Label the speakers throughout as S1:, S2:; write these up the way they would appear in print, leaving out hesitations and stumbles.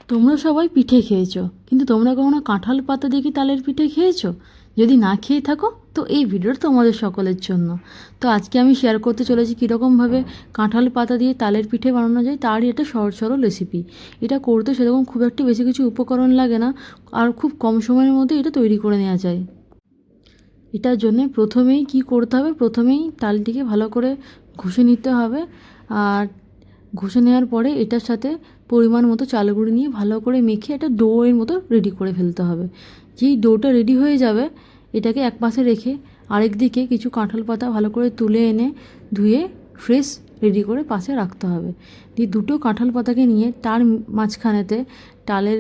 S1: তোমরা সবাই পিঠে খেয়েছো, কিন্তু তোমরা কখনো কাঁঠাল পাতা দিয়ে কি তালের পিঠে খেয়েছো? যদি না খেয়ে থাকো তো এই ভিডিওটা তোমাদের সকলের জন্য। তো আজকে আমি শেয়ার করতে চলেছি কীরকমভাবে কাঁঠাল পাতা দিয়ে তালের পিঠে বানানো যায়, তারই একটা সহজ সরল রেসিপি। এটা করতে সেরকম খুব একটা বেশি কিছু উপকরণ লাগে না, আর খুব কম সময়ের মধ্যে এটা তৈরি করে নেওয়া যায়। এটার জন্য প্রথমেই কি করতে হবে, প্রথমেই তালটিকে ভালো করে ঘষে নিতে হবে। আর ঘষে নেওয়ার পরে এটার সাথে পরিমাণ মতো চাল গুঁড়ি নিয়ে ভালো করে মেখে একটা ডোয়ের মতো রেডি করে ফেলতে হবে। যেই ডোটা রেডি হয়ে যাবে, এটাকে এক পাশে রেখে আরেক দিকে কিছু কাঁঠাল পাতা ভালো করে তুলে এনে ধুয়ে ফ্রেশ রেডি করে পাশে রাখতে হবে। দিয়ে দুটো কাঁঠাল পাতাকে নিয়ে তার মাঝখানেতে তালের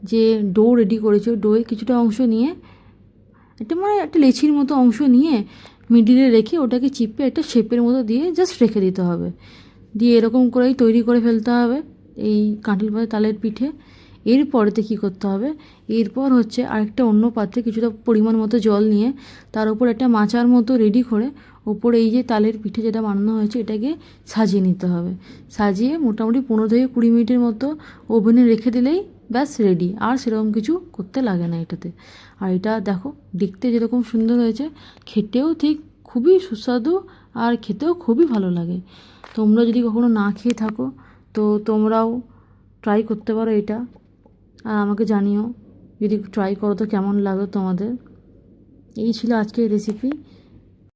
S1: যে ডো রেডি করেছে ডোয়ে কিছুটা অংশ নিয়ে একটা লেচির মতো অংশ নিয়ে মিডিলে রেখে ওটাকে চিপে একটা শেপের মতো দিয়ে জাস্ট রেখে দিতে হবে। দিয়ে এরকম করেই তৈরি করে ফেলতে হবে এই কাঁঠাল পাতা তালের পিঠে। এরপরেতে কী করতে হবে, এরপর হচ্ছে আরেকটা অন্য পাত্রে কিছুটা পরিমাণ মতো জল নিয়ে তার উপর একটা মাচার মতো রেডি করে ওপরে এই যে তালের পিঠে যেটা বানানো হয়েছে এটাকে সাজিয়ে নিতে হবে। সাজিয়ে মোটামুটি 15 থেকে 20 মিনিটের মতো ওভেনে রেখে দিলেই ব্যাস রেডি। আর সেরকম কিছু করতে লাগে না এটাতে। আর এটা দেখো দেখতে যেরকম সুন্দর হয়েছে, খেতেও ঠিক খুবই সুস্বাদু, আর খেতেও খুবই ভালো লাগে। তোমরা যদি কখনো না খেয়ে থাকো তো তোমরাও ট্রাই করতে পারো এটা, আর আমাকে জানিও যদি ট্রাই করো তো কেমন লাগলো তোমাদের। এই ছিল আজকের রেসিপি।